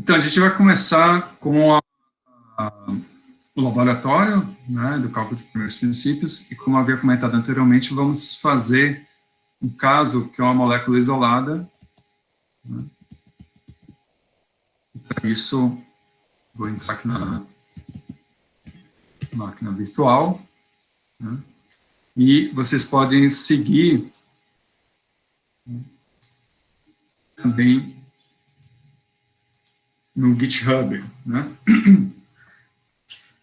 Então, a gente vai começar com o laboratório, né, do cálculo de primeiros princípios, e como havia comentado anteriormente, vamos fazer um caso que é uma molécula isolada. Né? Para isso, vou entrar aqui na máquina virtual, né? E vocês podem seguir também no GitHub, né?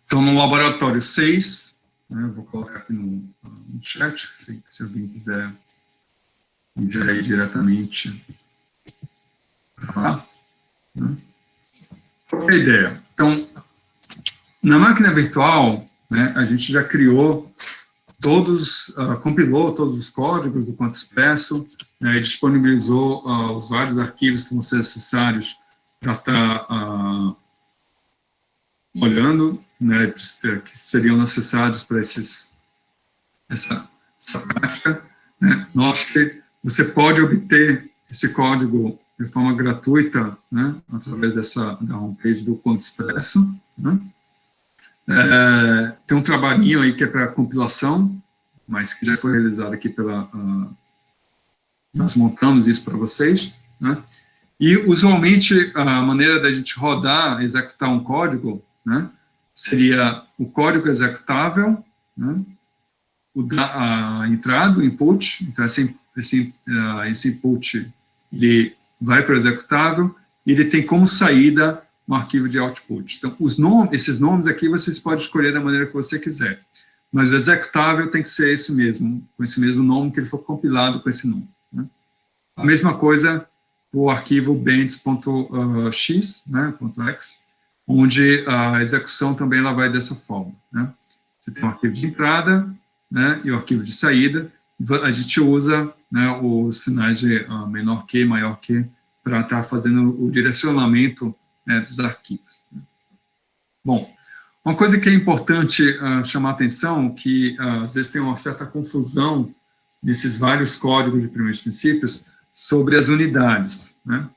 Então, no laboratório 6, né, eu vou colocar aqui no chat, se alguém quiser ir diretamente para lá. Né? Qual é a ideia? Então, na máquina virtual, né, a gente já criou compilou todos os códigos do QuantExpresso, né, e disponibilizou os vários arquivos que vão ser necessários para estar olhando, né, que seriam necessários para essa prática. Né. Nós que você pode obter esse código de forma gratuita, né, através da homepage do QuantExpresso. Né. Tem um trabalhinho aí que é para compilação, mas que já foi realizado aqui nós montamos isso para vocês, né? E, usualmente, a maneira da gente rodar, executar um código, né, seria o código executável, né, a entrada, o input, então esse input ele vai para o executável, e ele tem como saída um arquivo de output. Então, esses nomes aqui vocês podem escolher da maneira que você quiser, mas o executável tem que ser esse mesmo, com esse mesmo nome, que ele for compilado com esse nome. Né? A mesma coisa o arquivo bands.x, né, .x, onde a execução também ela vai dessa forma. Né? Você tem um arquivo de entrada, né, e o arquivo de saída. A gente usa, né, os sinais de menor que, maior que, para estar fazendo o direcionamento, né, dos arquivos. Bom, uma coisa que é importante chamar a atenção, que às vezes tem uma certa confusão nesses vários códigos de primeiros princípios sobre as unidades. Né?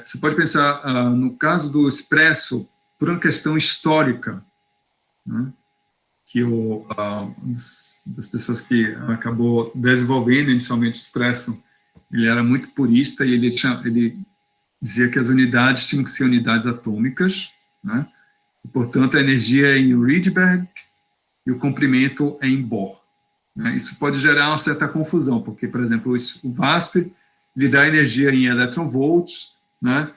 Você pode pensar, no caso do Expresso, por uma questão histórica, né, que das pessoas que acabou desenvolvendo inicialmente o Expresso, ele era muito purista e ele dizia que as unidades tinham que ser unidades atômicas, né? E, portanto, a energia é em Rydberg e o comprimento é em Bohr. Né? Isso pode gerar uma certa confusão, porque, por exemplo, o VASP ele dá energia em eletronvolts, né?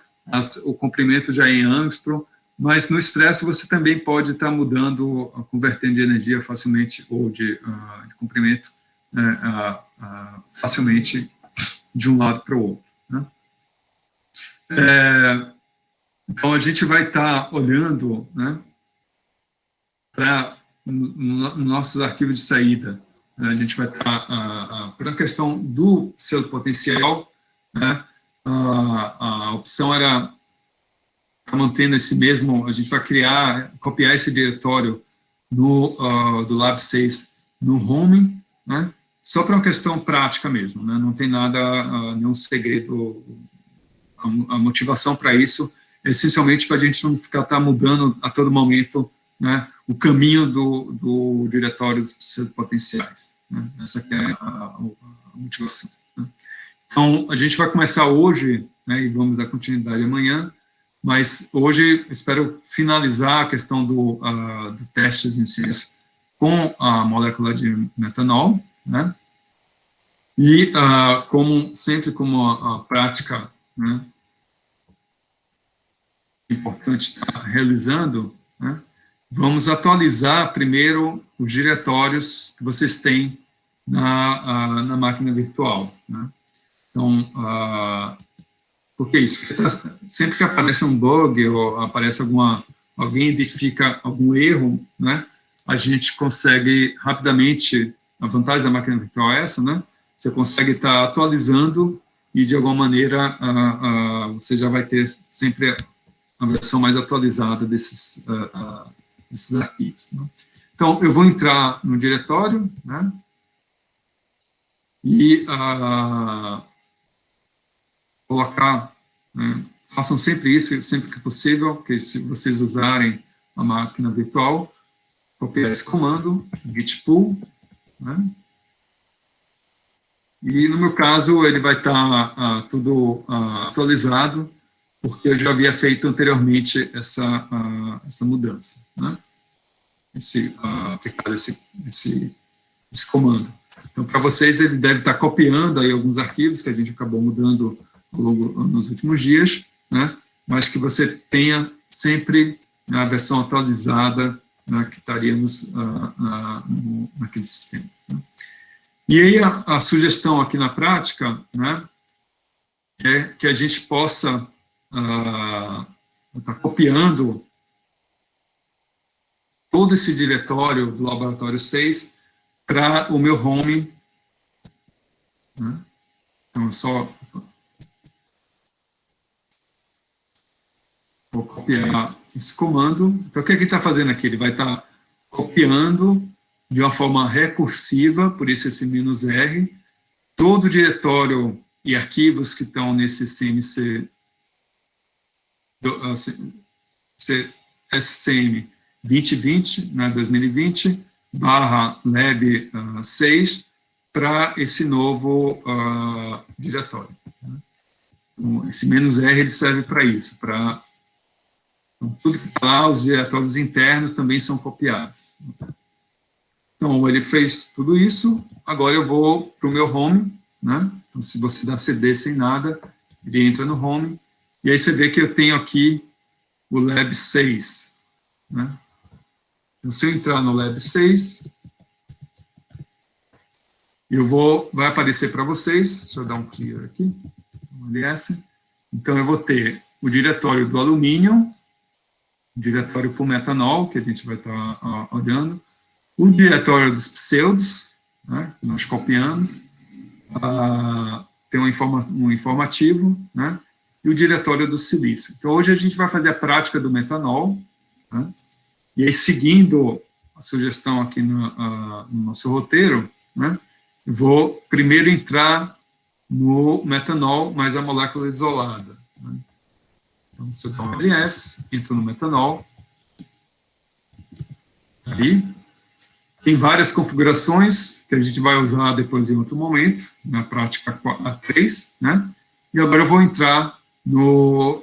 O comprimento já é em angstrom, mas no Expresso você também pode estar mudando, convertendo de energia facilmente, ou de comprimento, né, facilmente de um lado para o outro. Né? Então, a gente vai estar olhando, né, para nossos arquivos de saída. A gente vai estar, por a questão do seu potencial, né, a opção era estar mantendo esse mesmo, a gente vai copiar esse diretório do Lab 6 no home, né, só para uma questão prática mesmo, né, não tem nada, nenhum segredo, a motivação para isso é essencialmente para a gente não ficar mudando a todo momento, né, o caminho do diretório dos potenciais. Né? Essa que é a motivação. Né? Então, a gente vai começar hoje, né, e vamos dar continuidade amanhã, mas hoje espero finalizar a questão do testes em si com a molécula de metanol, né? E, como a prática, né, importante estar realizando, né, vamos atualizar primeiro os diretórios que vocês têm na máquina virtual. Né? Então, por que isso? Porque sempre que aparece um bug ou aparece alguém identifica algum erro, né, a gente consegue rapidamente, a vantagem da máquina virtual é essa, né, você consegue estar atualizando e, de alguma maneira, você já vai ter sempre a versão mais atualizada desses arquivos. Né? Então, eu vou entrar no diretório, né, e colocar, né, façam sempre isso, sempre que possível, porque se vocês usarem a máquina virtual, copiar esse comando, git pull, né? E, no meu caso, ele vai estar tudo atualizado, porque eu já havia feito anteriormente essa mudança, né? Aplicado esse comando. Então, para vocês, ele deve estar copiando aí alguns arquivos que a gente acabou mudando nos últimos dias, né? Mas que você tenha sempre a versão atualizada, né, que estaríamos naquele sistema, né? E aí a sugestão aqui na prática, né, é que a gente possa estar copiando todo esse diretório do laboratório 6 para o meu home, né? Então, eu só vou copiar esse comando. Então, o que ele está fazendo aqui? Ele vai estar copiando de uma forma recursiva, por isso esse "-r", todo o diretório e arquivos que estão nesse CMC, SCM 2020, né, 2020, /lab 6, para esse novo diretório, né? Então, esse "-r" ele serve para isso, para tudo que está lá, os diretórios internos também são copiados. Então, ele fez tudo isso, agora eu vou para o meu home, né? Então, se você dá CD sem nada, ele entra no home, e aí você vê que eu tenho aqui o Lab 6, né? Então, se eu entrar no Lab 6, vai aparecer para vocês, deixa eu dar um clear aqui, LS. Então, eu vou ter o diretório do alumínio, o diretório para o metanol, que a gente vai estar olhando, o diretório dos pseudos, né, que nós copiamos, tem um informativo, né, e o diretório do silício. Então, hoje a gente vai fazer a prática do metanol, né, e aí, seguindo a sugestão aqui no nosso roteiro, né, eu vou primeiro entrar no metanol, mas a molécula isolada, né. Então, se eu dou um LS, entro no metanol, ali. Tem várias configurações que a gente vai usar depois em outro momento, na prática A3, né? E agora eu vou entrar no...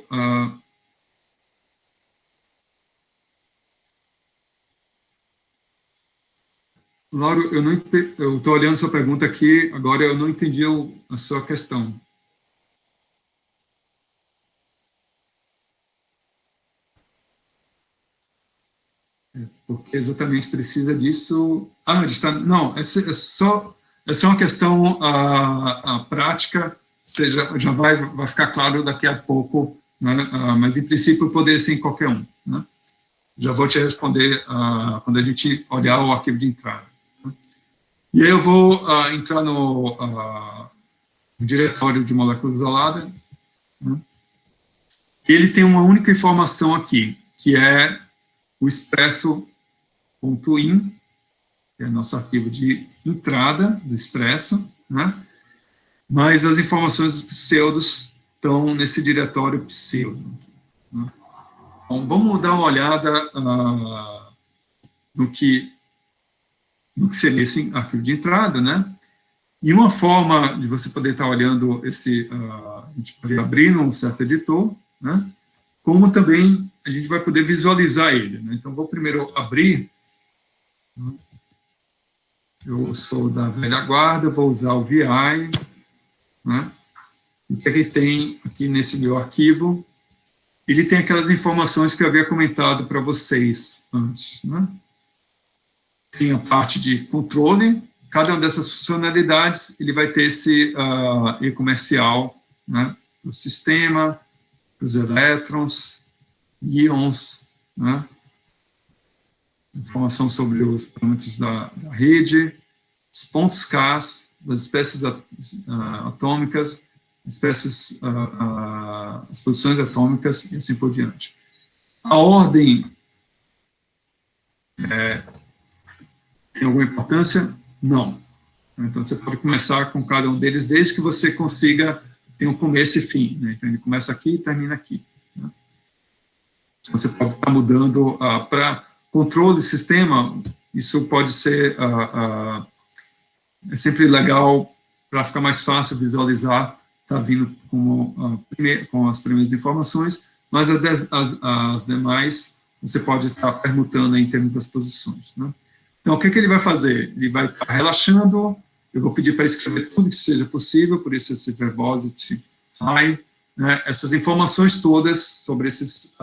Lauro, eu estou olhando sua pergunta aqui, agora eu não entendi a sua questão. Porque exatamente precisa disso... não, é só uma questão prática, já vai ficar claro daqui a pouco, né? Mas, em princípio, poderia ser em qualquer um, né? Já vou te responder quando a gente olhar o arquivo de entrada, né? E aí eu vou entrar no diretório de molécula isolada, né? E ele tem uma única informação aqui, que é o expresso.in, que é nosso arquivo de entrada do Expresso, né? Mas as informações dos pseudos estão nesse diretório pseudo, né? Então, vamos dar uma olhada no que seria esse arquivo de entrada, né? E uma forma de você poder estar olhando a gente pode abrir num certo editor, né? Como também a gente vai poder visualizar ele, né? Então, vou primeiro abrir. Eu sou da velha guarda, vou usar o VI, né? O que ele tem aqui nesse meu arquivo? Ele tem aquelas informações que eu havia comentado para vocês antes, né? Tem a parte de controle, cada uma dessas funcionalidades, ele vai ter esse e-comercial, né? O sistema, os elétrons, íons, né? Informação sobre os parâmetros da rede, os pontos K das espécies atômicas, as posições atômicas e assim por diante. A ordem tem alguma importância? Não. Então, você pode começar com cada um deles, desde que você consiga tem um começo e fim, né? Então, ele começa aqui e termina aqui. Né? Você pode estar mudando para controle de sistema, isso pode ser, é sempre legal, para ficar mais fácil visualizar, está vindo com as primeiras informações, mas as demais você pode estar permutando em termos das posições. Né? Então, o que ele vai fazer? Ele vai estar relaxando, eu vou pedir para escrever tudo que seja possível, por isso esse verbosity high, né? Essas informações todas sobre esses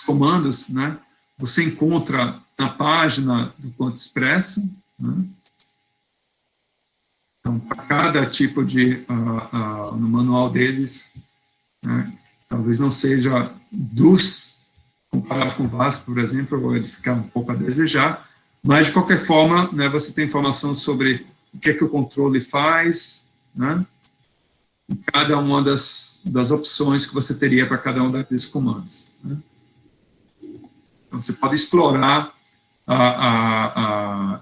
comandos, né? Você encontra na página do QuantExpress, né? Então, para cada tipo de, no manual deles, né? Talvez não seja comparado com o VASP, por exemplo, vai ficar um pouco a desejar, mas, de qualquer forma, né, você tem informação sobre o que é que o controle faz, né? E cada uma das opções que você teria para cada um daqueles comandos. Né? Então, você pode explorar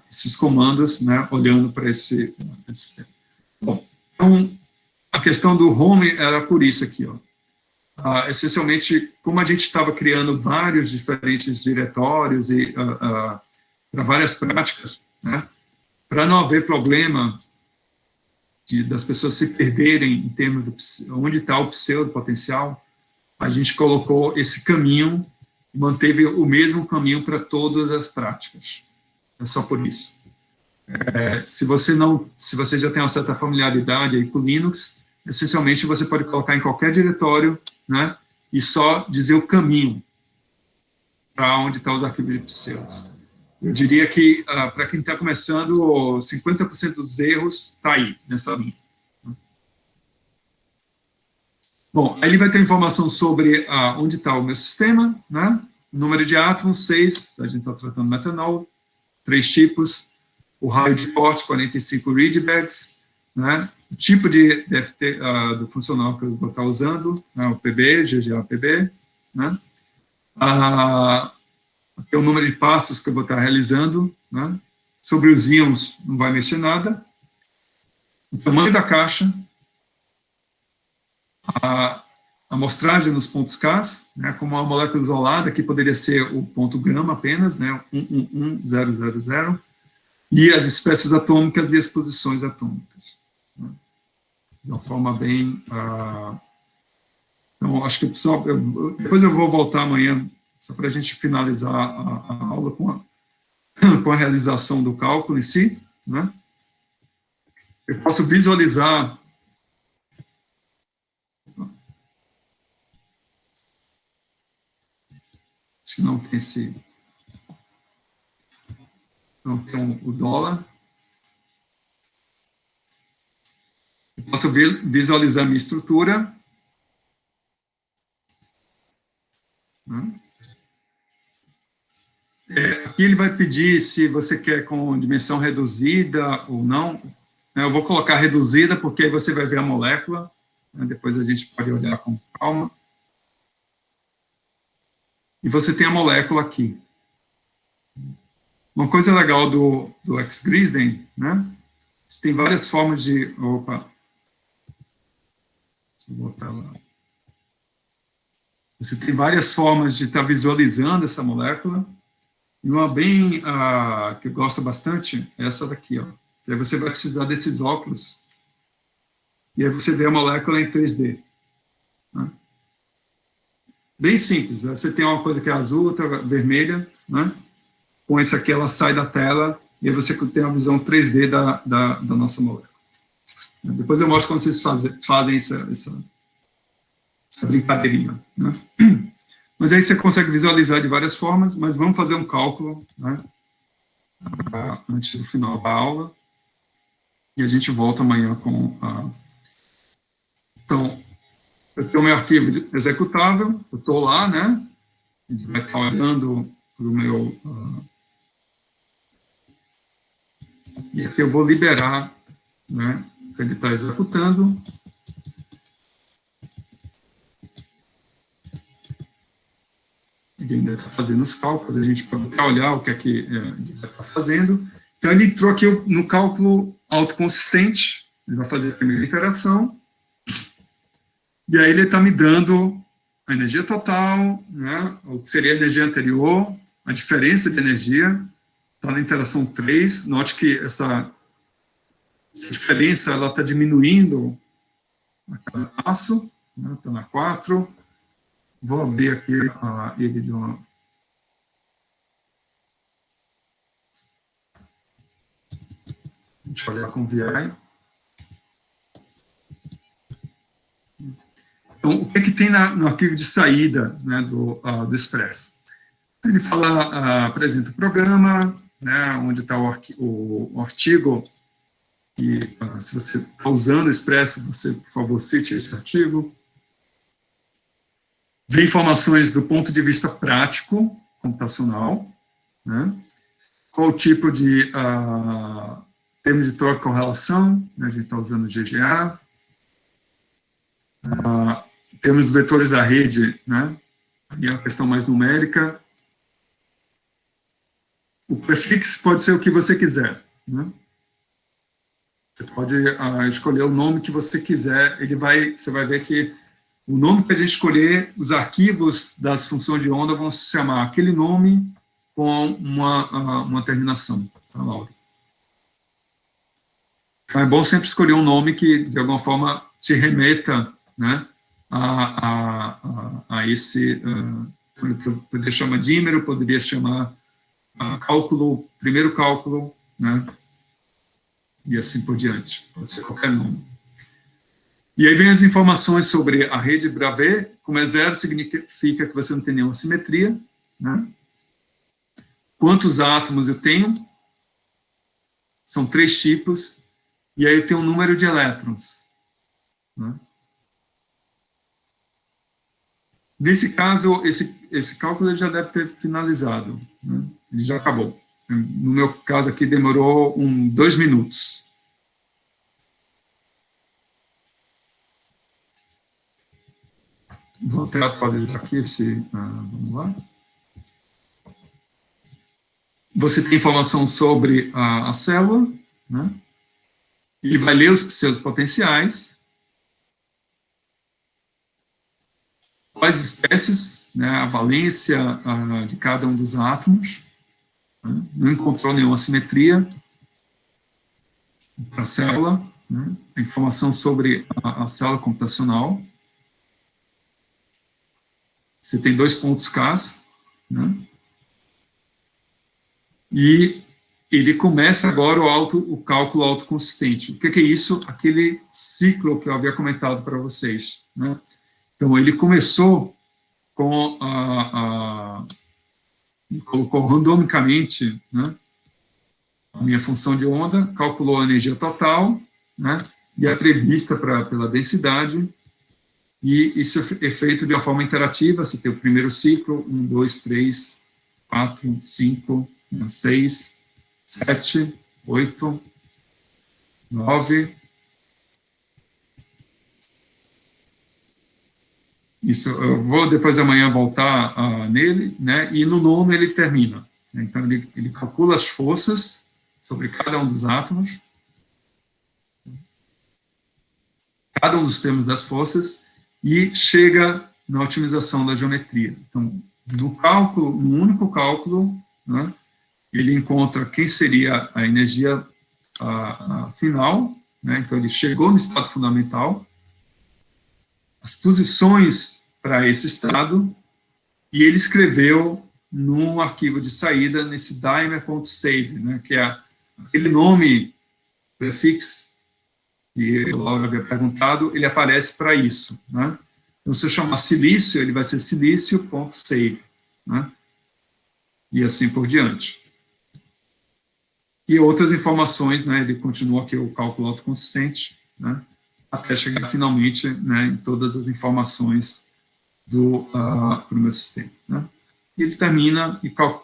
esses comandos, né, olhando para esse tema. Bom, então, a questão do home era por isso aqui, ó. Essencialmente, como a gente estava criando vários diferentes diretórios e para várias práticas, né, para não haver problema das pessoas se perderem em termos de onde está o pseudo-potencial, a gente colocou esse caminho e manteve o mesmo caminho para todas as práticas. É só por isso. Se você já tem uma certa familiaridade aí com Linux, essencialmente você pode colocar em qualquer diretório, né, e só dizer o caminho para onde estão os arquivos de pseudos. Eu diria que, para quem está começando, 50% dos erros está aí, nessa linha. Bom, aí ele vai ter informação sobre onde está o meu sistema, né? O número de átomos, 6, a gente está tratando metanol, 3 tipos, o raio de corte, 45 readbags, né? O tipo de DFT, do funcional que eu vou estar usando, né? O PB, GGA-PB, né? O número de passos que eu vou estar realizando, né? Sobre os íons não vai mexer nada, o tamanho da caixa, a amostragem nos pontos K, né? Como uma molécula isolada, que poderia ser o ponto gama apenas, né? 111,000, e as espécies atômicas e as posições atômicas, né? De uma forma bem... então, acho que depois eu vou voltar amanhã, só para a gente finalizar a aula com a realização do cálculo em si, né? Eu posso visualizar... Acho que não tem esse... Não tem o dólar. Eu posso visualizar minha estrutura, né? Aqui ele vai pedir se você quer com dimensão reduzida ou não. Eu vou colocar reduzida, porque aí você vai ver a molécula, né? Depois a gente pode olhar com calma. E você tem a molécula aqui. Uma coisa legal do XGrisden, né? Você tem várias formas de... Opa! Deixa eu botar lá. Você tem várias formas de estar visualizando essa molécula. E uma bem que eu gosto bastante é essa daqui, ó. Que aí você vai precisar desses óculos. E aí você vê a molécula em 3D. Né? Bem simples. Você tem uma coisa que é azul, outra vermelha, né? Com esse aqui ela sai da tela e aí você tem a visão 3D da nossa molécula. Depois eu mostro como vocês fazem essa brincadeirinha, né? Mas aí você consegue visualizar de várias formas, mas vamos fazer um cálculo, né, antes do final da aula, e a gente volta amanhã com a... Então, eu tenho o meu arquivo executável, eu estou lá, né, a gente vai estar olhando para o meu... e aqui eu vou liberar, né, que ele está executando. Ele ainda está fazendo os cálculos, a gente pode até olhar o que é que ele está fazendo. Então, ele entrou aqui no cálculo autoconsistente, Ele vai fazer a primeira iteração, e aí ele está me dando a energia total, né, o que seria a energia anterior, a diferença de energia, está na interação 3. Note que essa diferença está diminuindo a cada passo, né, está na 4. Vou abrir aqui ele de uma... Deixa eu olhar com o VI. Então, o que tem no arquivo de saída, né, do Express? Ele fala, apresenta o programa, né, onde está o artigo, e se você está usando o Expresso, você, por favor, cite esse artigo. Vê informações do ponto de vista prático, computacional, né? Qual o tipo de termo de troca com relação, né? A gente está usando GGA. Temos os vetores da rede, né? Aí é uma questão mais numérica. O prefixo pode ser o que você quiser, né? Você pode escolher o nome que você quiser. Você vai ver que o nome que a gente escolher, os arquivos das funções de onda vão se chamar aquele nome com uma terminação. Tá, Laura? Então, é bom sempre escolher um nome que, de alguma forma, te remeta, né, a esse... poderia chamar dímero, poderia chamar cálculo, primeiro cálculo, né, e assim por diante. Pode ser qualquer nome. E aí vem as informações sobre a rede Bravais. Como é 0, significa que você não tem nenhuma simetria, né? Quantos átomos eu tenho? São 3 tipos. E aí eu tenho um número de elétrons, né? Nesse caso, esse cálculo já deve ter finalizado, né? Ele já acabou. No meu caso aqui, demorou 2 minutos. Vou até atualizar aqui vamos lá. Você tem informação sobre a célula, né? Ele vai ler os seus potenciais. Quais espécies, né, a valência de cada um dos átomos. Né? Não encontrou nenhuma simetria para a célula. Né? A informação sobre a célula computacional. Você tem 2 pontos K, né? E ele começa agora o cálculo autoconsistente. O que é isso? Aquele ciclo que eu havia comentado para vocês, né? Então, ele começou com colocou randomicamente, né, a minha função de onda, calculou a energia total, né, e é prevista pela densidade. E isso é feito de uma forma interativa. Você tem o primeiro ciclo, 1, 2, 3, 4, 5, 6, 7, 8, 9. Isso, eu vou depois de amanhã voltar nele, né, e no nono ele termina. Então, ele calcula as forças sobre cada um dos átomos, cada um dos termos das forças, e chega na otimização da geometria. Então, no único cálculo, né, ele encontra quem seria a energia final, né, então ele chegou no estado fundamental, as posições para esse estado, e ele escreveu num arquivo de saída, nesse dimer.save, né, que é aquele nome prefixo que o Laura havia perguntado, ele aparece para isso, né? Então, se eu chamar silício, ele vai ser silício.save, né? E assim por diante. E outras informações, né? Ele continua aqui o cálculo autoconsistente, né? Até chegar finalmente, né, em todas as informações do meu sistema, né? E ele termina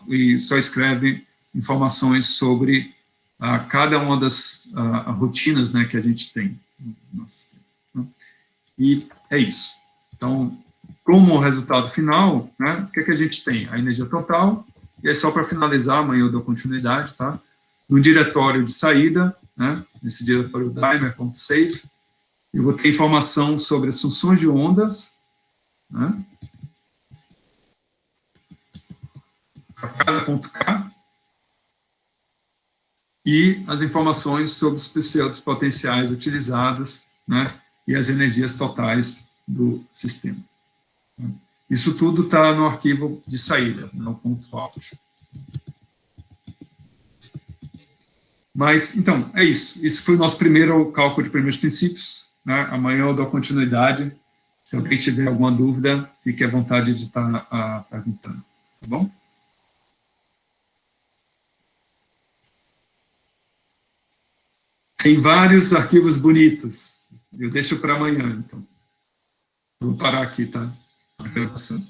e só escreve informações sobre cada uma das rotinas, né, que a gente tem no sistema, né? E é isso. Então, como resultado final, né, o que é que a gente tem? A energia total, e aí só para finalizar, amanhã eu dou continuidade, tá? No diretório de saída, né, nesse diretório Daimler.safe, eu vou ter informação sobre as funções de ondas, né, para cada ponto K, e as informações sobre os pseudos potenciais utilizados, né, e as energias totais do sistema. Isso tudo está no arquivo de saída, no ponto out. Mas, então, é isso. Esse foi o nosso primeiro cálculo de primeiros princípios, né? Amanhã eu dou continuidade. Se alguém tiver alguma dúvida, fique à vontade de estar perguntando, tá bom? Tem vários arquivos bonitos. Eu deixo para amanhã, então. Vou parar aqui, tá? A gravação.